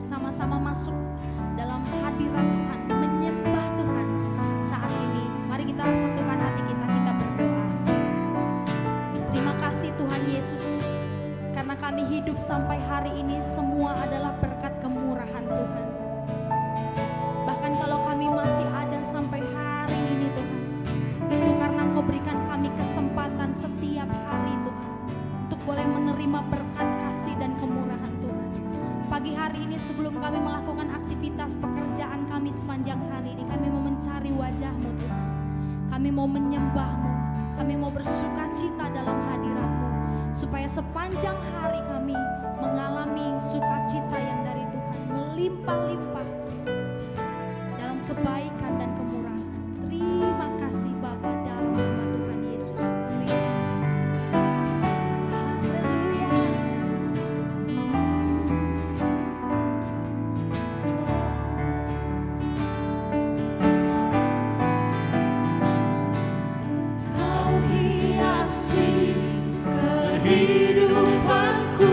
untuk sama-sama masuk dalam hadirat Tuhan, menyembah Tuhan saat ini. Mari kita satukan hati kita berdoa. Terima kasih Tuhan Yesus, karena kami hidup sampai hari ini semua adalah berkat kemurahan Tuhan. Bahkan kalau kami masih ada sampai hari ini Tuhan, itu karena Engkau berikan kami kesempatan setiap hari Tuhan, untuk boleh menerima berkat kasih dan kemurahan Tuhan. Pagi hari ini sebelum kami melakukan aktivitas pekerjaan kami sepanjang hari ini, kami mau mencari wajah-Mu Tuhan. Kami mau menyembah-Mu, kami mau bersuka cita dalam hadirat-Mu, supaya sepanjang hari kami mengalami sukacita yang dari Tuhan, melimpah-limpah dalam kebaikan dan kemurahan. Terima kasih Bapa, dalam nama Tuhan Yesus. Amin. Haleluya. Kau hiasi kehidupanku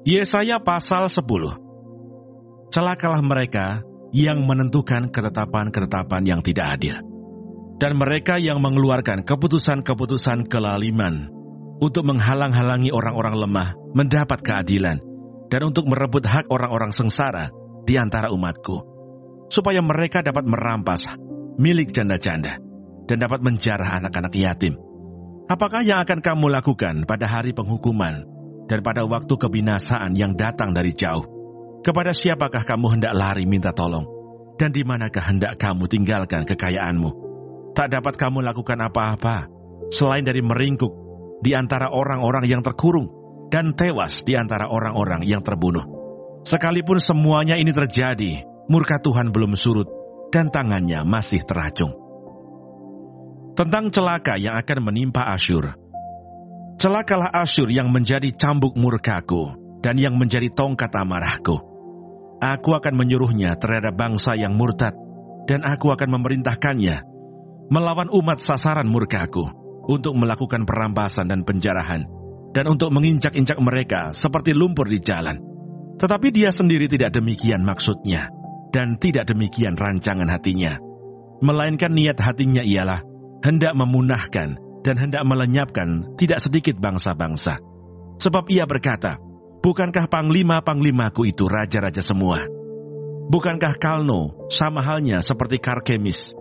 Yesaya pasal 10. Celakalah mereka yang menentukan ketetapan-ketetapan yang tidak adil, dan mereka yang mengeluarkan keputusan-keputusan kelaliman untuk menghalang-halangi orang-orang lemah mendapat keadilan, dan untuk merebut hak orang-orang sengsara di antara umatku, supaya mereka dapat merampas milik janda-janda dan dapat menjarah anak-anak yatim. Apakah yang akan kamu lakukan pada hari penghukuman dan pada waktu kebinasaan yang datang dari jauh? Kepada siapakah kamu hendak lari minta tolong? Dan di manakah hendak kamu tinggalkan kekayaanmu? Tak dapat kamu lakukan apa-apa selain dari meringkuk di antara orang-orang yang terkurung dan tewas di antara orang-orang yang terbunuh. Sekalipun semuanya ini terjadi, murka Tuhan belum surut dan tangannya masih teracung. Tentang celaka yang akan menimpa Asyur. Celakalah Asyur yang menjadi cambuk murkaku dan yang menjadi tongkat amarahku. Aku akan menyuruhnya terhadap bangsa yang murtad, dan aku akan memerintahkannya melawan umat sasaran murkaku untuk melakukan perampasan dan penjarahan, dan untuk menginjak-injak mereka seperti lumpur di jalan. Tetapi dia sendiri tidak demikian maksudnya, dan tidak demikian rancangan hatinya. Melainkan niat hatinya ialah hendak memunahkan dan hendak melenyapkan tidak sedikit bangsa-bangsa. Sebab ia berkata, bukankah panglima-panglimaku itu raja-raja semua? Bukankah Kalno sama halnya seperti Karkemis?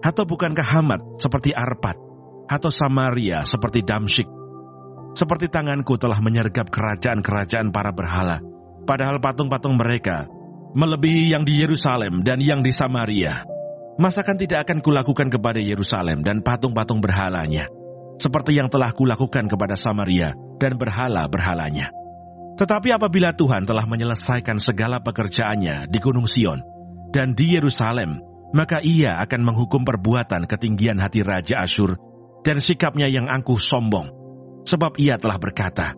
Atau bukankah Hamat seperti Arpad? Atau Samaria seperti Damsyik? Seperti tanganku telah menyergap kerajaan-kerajaan para berhala, padahal patung-patung mereka melebihi yang di Yerusalem dan yang di Samaria. Masakan tidak akan kulakukan kepada Yerusalem dan patung-patung berhalanya, seperti yang telah kulakukan kepada Samaria dan berhala-berhalanya? Tetapi apabila Tuhan telah menyelesaikan segala pekerjaannya di Gunung Sion dan di Yerusalem, maka ia akan menghukum perbuatan ketinggian hati Raja Asyur dan sikapnya yang angkuh sombong. Sebab ia telah berkata,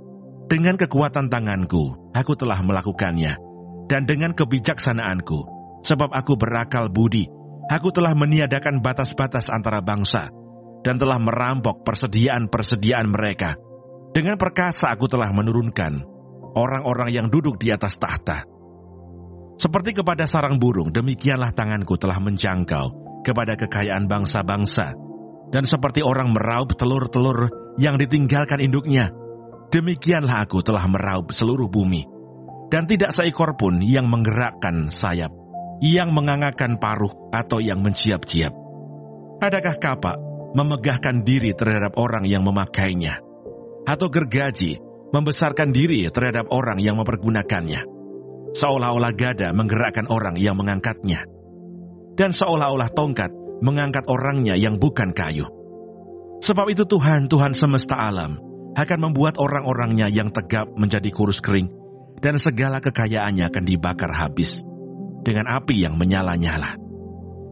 dengan kekuatan tanganku aku telah melakukannya, dan dengan kebijaksanaanku, sebab aku berakal budi, aku telah meniadakan batas-batas antara bangsa, dan telah merampok persediaan-persediaan mereka. Dengan perkasa aku telah menurunkan orang-orang yang duduk di atas tahta. Seperti kepada sarang burung, demikianlah tanganku telah menjangkau kepada kekayaan bangsa-bangsa. Dan seperti orang meraup telur-telur yang ditinggalkan induknya, demikianlah aku telah meraup seluruh bumi. Dan tidak seekor pun yang menggerakkan sayap, yang mengangakan paruh, atau yang menciap-ciap. Adakah kapak memegahkan diri terhadap orang yang memakainya? Atau gergaji membesarkan diri terhadap orang yang mempergunakannya? Seolah-olah gada menggerakkan orang yang mengangkatnya, dan seolah-olah tongkat mengangkat orangnya yang bukan kayu. Sebab itu Tuhan semesta alam akan membuat orang-orangnya yang tegap menjadi kurus kering, dan segala kekayaannya akan dibakar habis dengan api yang menyala-nyala.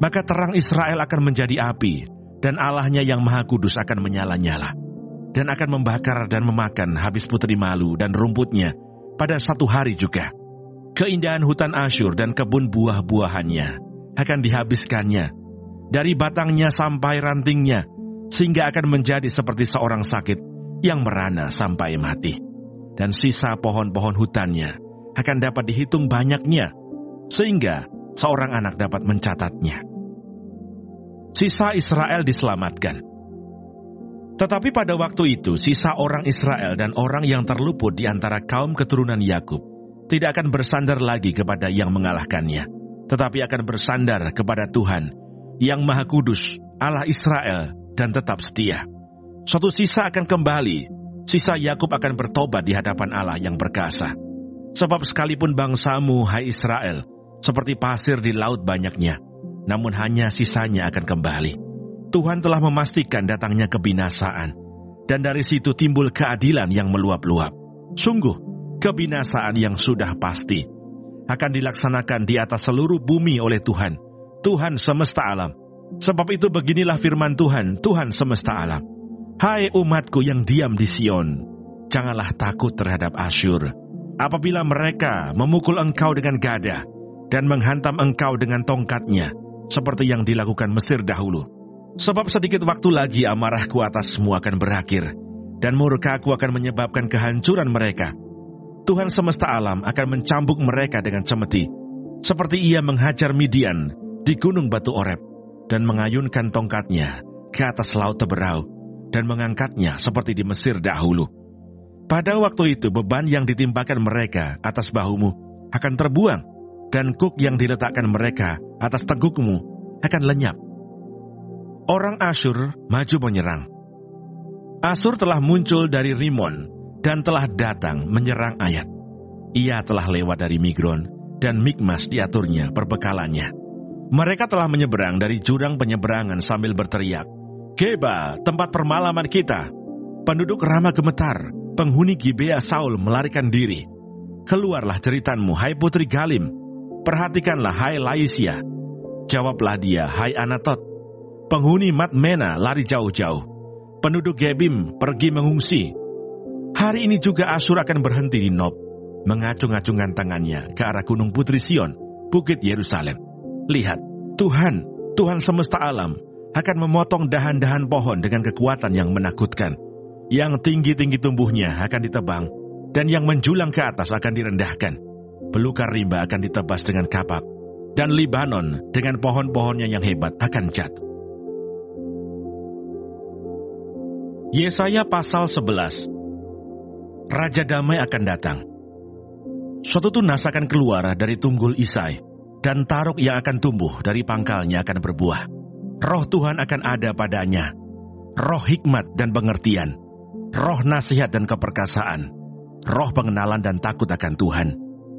Maka terang Israel akan menjadi api, dan Allahnya yang Maha Kudus akan menyala-nyala, dan akan membakar dan memakan habis putri malu dan rumputnya pada satu hari juga. Keindahan hutan Asyur dan kebun buah-buahannya akan dihabiskannya, dari batangnya sampai rantingnya, sehingga akan menjadi seperti seorang sakit yang merana sampai mati. Dan sisa pohon-pohon hutannya akan dapat dihitung banyaknya, sehingga seorang anak dapat mencatatnya. Sisa Israel diselamatkan. Tetapi pada waktu itu, sisa orang Israel dan orang yang terluput di antara kaum keturunan Yakub tidak akan bersandar lagi kepada yang mengalahkannya, tetapi akan bersandar kepada Tuhan, yang Maha Kudus, Allah Israel, dan tetap setia. Suatu sisa akan kembali, sisa Yakub akan bertobat di hadapan Allah yang perkasa. Sebab sekalipun bangsamu, hai Israel, seperti pasir di laut banyaknya, namun hanya sisanya akan kembali. Tuhan telah memastikan datangnya kebinasaan, dan dari situ timbul keadilan yang meluap-luap. Sungguh, kebinasaan yang sudah pasti akan dilaksanakan di atas seluruh bumi oleh Tuhan, Tuhan semesta alam. Sebab itu beginilah firman Tuhan, Tuhan semesta alam. Hai umatku yang diam di Sion, janganlah takut terhadap Asyur. Apabila mereka memukul engkau dengan gada dan menghantam engkau dengan tongkatnya, seperti yang dilakukan Mesir dahulu. Sebab sedikit waktu lagi amarahku atasmu akan berakhir, dan murkaku akan menyebabkan kehancuran mereka. Tuhan semesta alam akan mencambuk mereka dengan cemeti, seperti Ia menghajar Midian di gunung batu Oreb, dan mengayunkan tongkatnya ke atas laut Teberau, dan mengangkatnya seperti di Mesir dahulu. Pada waktu itu beban yang ditimpakan mereka atas bahumu akan terbuang, dan kuk yang diletakkan mereka atas tegukmu akan lenyap. Orang Asyur maju menyerang. Asyur telah muncul dari Rimon dan telah datang menyerang Ayat. Ia telah lewat dari Migron, dan Mikmas diaturnya perbekalannya. Mereka telah menyeberang dari jurang penyeberangan sambil berteriak, "Geba, tempat permalaman kita!" Penduduk Rama gemetar, penghuni Gibea Saul melarikan diri. Keluarlah jeritanmu, hai putri Galim. Perhatikanlah, hai Laisia. Jawablah dia, hai Anatot. Penghuni Madmena lari jauh-jauh. Penduduk Gebim pergi mengungsi. Hari ini juga Asyur akan berhenti di Nob, mengacung-acungkan tangannya ke arah gunung putri Sion, bukit Yerusalem. Lihat, Tuhan semesta alam, akan memotong dahan-dahan pohon dengan kekuatan yang menakutkan. Yang tinggi-tinggi tumbuhnya akan ditebang, dan yang menjulang ke atas akan direndahkan. Belukar rimba akan ditebas dengan kapak, dan Libanon dengan pohon-pohonnya yang hebat akan jatuh. Yesaya pasal 11. Raja damai akan datang. Suatu tunas akan keluar dari tunggul Isai, dan taruk yang akan tumbuh dari pangkalnya akan berbuah. Roh Tuhan akan ada padanya, roh hikmat dan pengertian, roh nasihat dan keperkasaan, roh pengenalan dan takut akan Tuhan.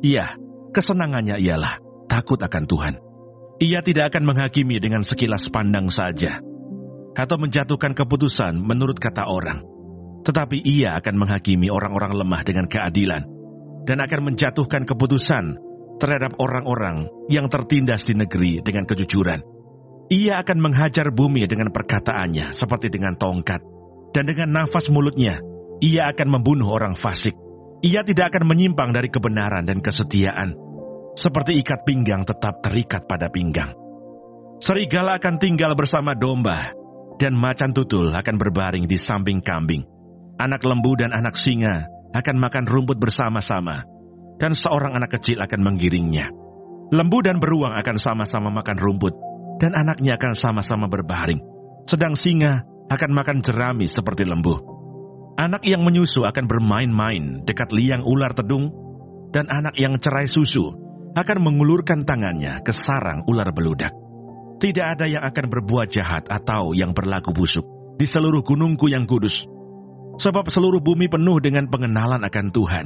Iya, kesenangannya ialah takut akan Tuhan. Ia tidak akan menghakimi dengan sekilas pandang saja, atau menjatuhkan keputusan menurut kata orang. Tetapi ia akan menghakimi orang-orang lemah dengan keadilan, dan akan menjatuhkan keputusan terhadap orang-orang yang tertindas di negeri dengan kejujuran. Ia akan menghajar bumi dengan perkataannya seperti dengan tongkat, dan dengan nafas mulutnya ia akan membunuh orang fasik. Ia tidak akan menyimpang dari kebenaran dan kesetiaan, seperti ikat pinggang tetap terikat pada pinggang. Serigala akan tinggal bersama domba, dan macan tutul akan berbaring di samping kambing. Anak lembu dan anak singa akan makan rumput bersama-sama, dan seorang anak kecil akan menggiringnya. Lembu dan beruang akan sama-sama makan rumput, dan anaknya akan sama-sama berbaring. Sedang singa akan makan jerami seperti lembu. Anak yang menyusu akan bermain-main dekat liang ular tedung, dan anak yang cerai susu akan mengulurkan tangannya ke sarang ular beludak. Tidak ada yang akan berbuat jahat atau yang berlaku busuk di seluruh gunungku yang kudus, sebab seluruh bumi penuh dengan pengenalan akan Tuhan,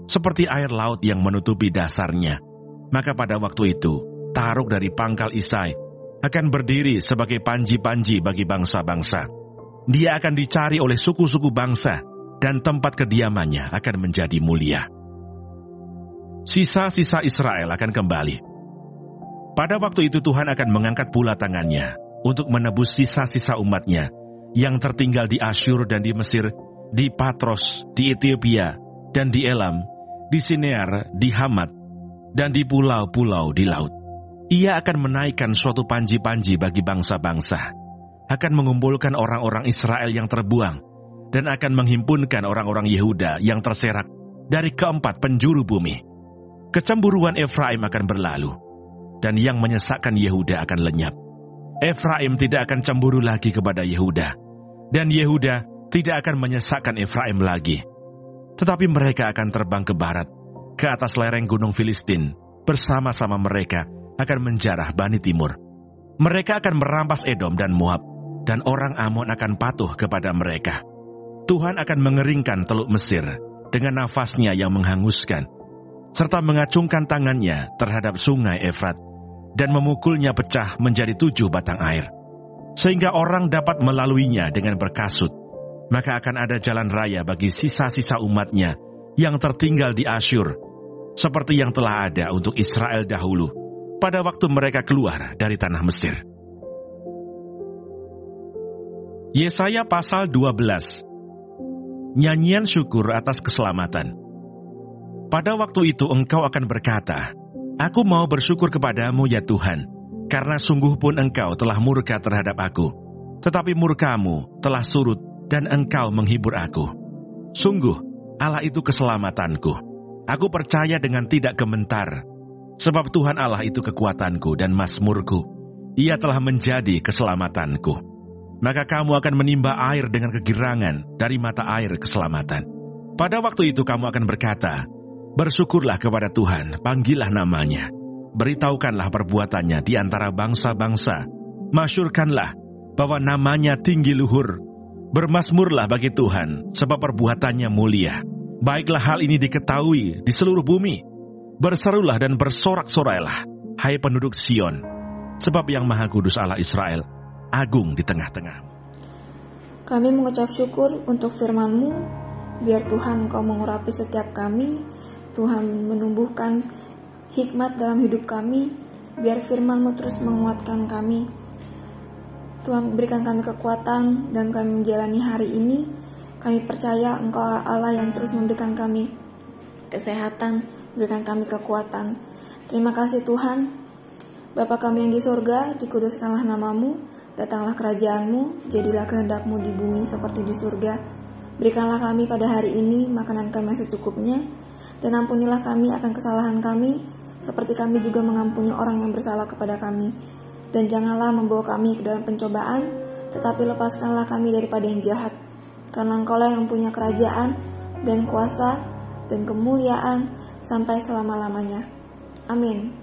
seperti air laut yang menutupi dasarnya. Maka pada waktu itu, taruk dari pangkal Isai akan berdiri sebagai panji-panji bagi bangsa-bangsa. Dia akan dicari oleh suku-suku bangsa, dan tempat kediamannya akan menjadi mulia. Sisa-sisa Israel akan kembali. Pada waktu itu Tuhan akan mengangkat pula tangannya untuk menebus sisa-sisa umatnya yang tertinggal di Asyur dan di Mesir, di Patros, di Ethiopia, dan di Elam, di Sinear, di Hamat, dan di pulau-pulau di laut. Ia akan menaikkan suatu panji-panji bagi bangsa-bangsa, akan mengumpulkan orang-orang Israel yang terbuang, dan akan menghimpunkan orang-orang Yehuda yang terserak dari keempat penjuru bumi. Kecemburuan Efraim akan berlalu, dan yang menyesakkan Yehuda akan lenyap. Efraim tidak akan cemburu lagi kepada Yehuda, dan Yehuda tidak akan menyesakkan Efraim lagi. Tetapi mereka akan terbang ke barat, ke atas lereng gunung Filistin, bersama-sama mereka akan menjarah Bani Timur. Mereka akan merampas Edom dan Moab, dan orang Amon akan patuh kepada mereka. Tuhan akan mengeringkan Teluk Mesir dengan nafasnya yang menghanguskan, serta mengacungkan tangannya terhadap sungai Efrat, dan memukulnya pecah menjadi 7 batang air, sehingga orang dapat melaluinya dengan berkasut. Maka akan ada jalan raya bagi sisa-sisa umatnya yang tertinggal di Asyur, seperti yang telah ada untuk Israel dahulu, pada waktu mereka keluar dari tanah Mesir. Yesaya pasal 12. Nyanyian syukur atas keselamatan. Pada waktu itu engkau akan berkata, "Aku mau bersyukur kepadamu ya Tuhan, karena sungguh pun engkau telah murka terhadap aku, tetapi murkamu telah surut dan engkau menghibur aku. Sungguh, Allah itu keselamatanku. Aku percaya dengan tidak gemetar, sebab Tuhan Allah itu kekuatanku dan mazmurku. Ia telah menjadi keselamatanku. Maka kamu akan menimba air dengan kegirangan dari mata air keselamatan. Pada waktu itu kamu akan berkata, bersyukurlah kepada Tuhan, panggillah namanya. Beritahukanlah perbuatannya di antara bangsa-bangsa. Masyurkanlah bahwa namanya tinggi luhur. Bermazmurlah bagi Tuhan, sebab perbuatannya mulia. Baiklah hal ini diketahui di seluruh bumi. Berserulah dan bersorak-sorailah, hai penduduk Sion, sebab yang Maha Kudus Allah Israel agung di tengah-tengah. Kami mengucap syukur untuk firman-Mu, biar Tuhan Engkau mengurapi setiap kami, Tuhan menumbuhkan hikmat dalam hidup kami, biar firman-Mu terus menguatkan kami. Tuhan berikan kami kekuatan dan kami menjalani hari ini. Kami percaya Engkau Allah yang terus memberikan kami kesehatan, berikan kami kekuatan. Terima kasih Tuhan. Bapa kami yang di surga, dikuduskanlah nama-Mu, datanglah kerajaan-Mu, jadilah kehendak-Mu di bumi seperti di surga. Berikanlah kami pada hari ini makanan kami yang secukupnya, dan ampunilah kami akan kesalahan kami, seperti kami juga mengampuni orang yang bersalah kepada kami. Dan janganlah membawa kami ke dalam pencobaan, tetapi lepaskanlah kami daripada yang jahat. Karena Engkaulah yang punya kerajaan dan kuasa dan kemuliaan sampai selama-lamanya. Amin.